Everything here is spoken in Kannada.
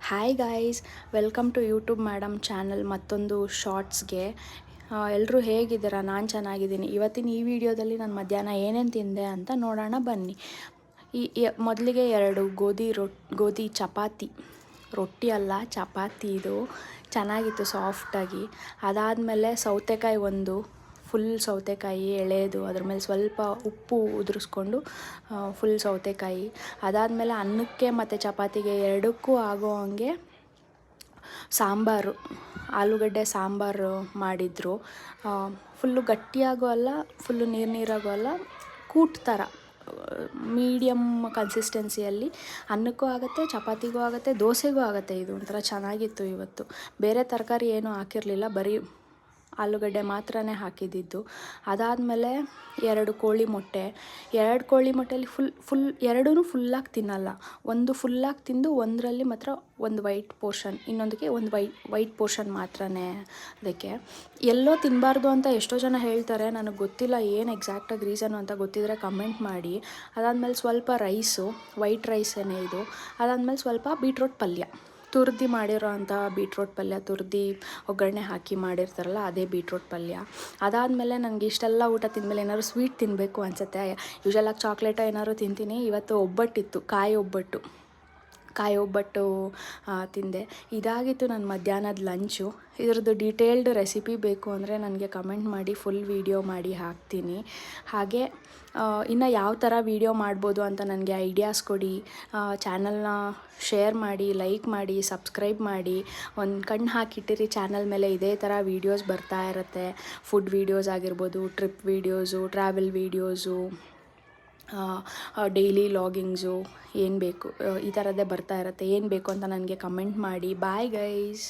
Hi guys, welcome to YouTube madam channel ಮತ್ತೊಂದು ಶಾರ್ಟ್ಸ್ಗೆ. ಎಲ್ಲರೂ ಹೇಗಿದ್ದೀರಾ? ನಾನು ಚೆನ್ನಾಗಿದ್ದೀನಿ. ಇವತ್ತಿನ ಈ ವಿಡಿಯೋದಲ್ಲಿ ನಾನು ಮಧ್ಯಾಹ್ನ ಏನೇನು ತಿಂದೆ ಅಂತ ನೋಡೋಣ ಬನ್ನಿ. ಮೊದಲಿಗೆ 2 ಗೋಧಿ ಚಪಾತಿ, ರೊಟ್ಟಿ ಅಲ್ಲ ಚಪಾತಿ, ಇದು ಚೆನ್ನಾಗಿತ್ತು ಸಾಫ್ಟಾಗಿ. ಅದಾದಮೇಲೆ ಸೌತೆಕಾಯಿ ಫುಲ್ ಸೌತೆಕಾಯಿ ಎಳೆದು, ಅದ್ರ ಮೇಲೆ ಸ್ವಲ್ಪ ಉಪ್ಪು ಉದುರಿಸ್ಕೊಂಡು ಫುಲ್ ಸೌತೆಕಾಯಿ. ಅದಾದಮೇಲೆ ಅನ್ನಕ್ಕೆ ಮತ್ತು ಚಪಾತಿಗೆ ಎರಡಕ್ಕೂ ಆಗೋ ಹಂಗೆ ಸಾಂಬಾರು, ಆಲೂಗಡ್ಡೆ ಸಾಂಬಾರು ಮಾಡಿದರು. ಫುಲ್ಲು ಗಟ್ಟಿಯಾಗೂ ಅಲ್ಲ, ಫುಲ್ಲು ನೀರಾಗೂ ಅಲ್ಲ, ಕೂಟ್ ಥರ ಮೀಡಿಯಮ್ ಕನ್ಸಿಸ್ಟೆನ್ಸಿಯಲ್ಲಿ ಅನ್ನಕ್ಕೂ ಆಗುತ್ತೆ, ಚಪಾತಿಗೂ ಆಗುತ್ತೆ, ದೋಸೆಗೂ ಆಗುತ್ತೆ. ಇದು ಒಂಥರ ಚೆನ್ನಾಗಿತ್ತು ಇವತ್ತು. ಬೇರೆ ತರಕಾರಿ ಏನೂ ಹಾಕಿರಲಿಲ್ಲ, ಬರೀ ಆಲೂಗಡ್ಡೆ ಮಾತ್ರನೇ ಹಾಕಿದ್ದಿದ್ದು. ಅದಾದಮೇಲೆ 2 ಕೋಳಿ ಮೊಟ್ಟೆ. 2 ಕೋಳಿ ಮೊಟ್ಟೆಯಲ್ಲಿ ಎರಡೂ ಫುಲ್ಲಾಗಿ ತಿನ್ನಲ್ಲ. ಒಂದು ಫುಲ್ಲಾಗಿ ತಿಂದು ಒಂದರಲ್ಲಿ ಮಾತ್ರ ಒಂದು ವೈಟ್ ಪೋರ್ಷನ್, ಇನ್ನೊಂದಕ್ಕೆ ಒಂದು ವೈಟ್ ಪೋರ್ಷನ್ ಮಾತ್ರನೇ. ಅದಕ್ಕೆ ಎಲ್ಲೋ ತಿನ್ನಬಾರ್ದು ಅಂತ ಎಷ್ಟೋ ಜನ ಹೇಳ್ತಾರೆ. ನನಗೆ ಗೊತ್ತಿಲ್ಲ ಏನು ಎಕ್ಸಾಕ್ಟಾಗಿ ರೀಸನು ಅಂತ. ಗೊತ್ತಿದ್ದರೆ ಕಮೆಂಟ್ ಮಾಡಿ. ಅದಾದಮೇಲೆ ಸ್ವಲ್ಪ ರೈಸು, ವೈಟ್ ರೈಸೇನೆ ಇದು. ಅದಾದಮೇಲೆ ಸ್ವಲ್ಪ ಬೀಟ್ರೋಟ್ ಪಲ್ಯ, ತುರ್ದು ಮಾಡಿರೋ ಅಂಥ ಬೀಟ್ರೋಟ್ ಪಲ್ಯ, ತುರ್ದು ಒಗ್ಗರಣೆ ಹಾಕಿ ಮಾಡಿರ್ತಾರಲ್ಲ ಅದೇ ಬೀಟ್ರೋಟ್ ಪಲ್ಯ. ಅದಾದಮೇಲೆ ನನಗೆ ಇಷ್ಟೆಲ್ಲ ಊಟ ತಿಂದಮೇಲೆ ಏನಾದ್ರು ಸ್ವೀಟ್ ತಿನ್ನಬೇಕು ಅನಿಸುತ್ತೆ. ಯೂಶಲಾಗಿ ಚಾಕ್ಲೇಟ ಏನಾದ್ರು ತಿಂತೀನಿ. ಇವತ್ತು ಒಬ್ಬಟ್ಟಿತ್ತು, ಕಾಯಿ ಒಬ್ಬಟ್ಟು ತಿಂದೆ. ಇದಾಗಿತ್ತು ನನ್ನ ಮಧ್ಯಾಹ್ನದ ಲಂಚು. ಇದ್ರದ್ದು ಡೀಟೇಲ್ಡ್ ರೆಸಿಪಿ ಬೇಕು ಅಂದರೆ ನನಗೆ ಕಮೆಂಟ್ ಮಾಡಿ, ಫುಲ್ ವೀಡಿಯೋ ಮಾಡಿ ಹಾಕ್ತೀನಿ. ಹಾಗೆ ಇನ್ನು ಯಾವ ಥರ ವೀಡಿಯೋ ಮಾಡ್ಬೋದು ಅಂತ ನನಗೆ ಐಡಿಯಾಸ್ ಕೊಡಿ. ಚಾನಲ್ನ ಶೇರ್ ಮಾಡಿ, ಲೈಕ್ ಮಾಡಿ, ಸಬ್ಸ್ಕ್ರೈಬ್ ಮಾಡಿ. ಒಂದು ಕಣ್ಣು ಹಾಕಿಟ್ಟಿರಿ ಚಾನಲ್ ಮೇಲೆ, ಇದೇ ಥರ ವೀಡಿಯೋಸ್ ಬರ್ತಾ ಇರುತ್ತೆ. ಫುಡ್ ವೀಡಿಯೋಸ್ ಆಗಿರ್ಬೋದು, trip videos, travel videos, daily loggings, ಏನು ಬೇಕು ಈ ಥರದ್ದೇ ಬರ್ತಾ ಇರುತ್ತೆ. ಏನು ಬೇಕು ಅಂತ ನನಗೆ ಕಮೆಂಟ್ ಮಾಡಿ. Bye guys.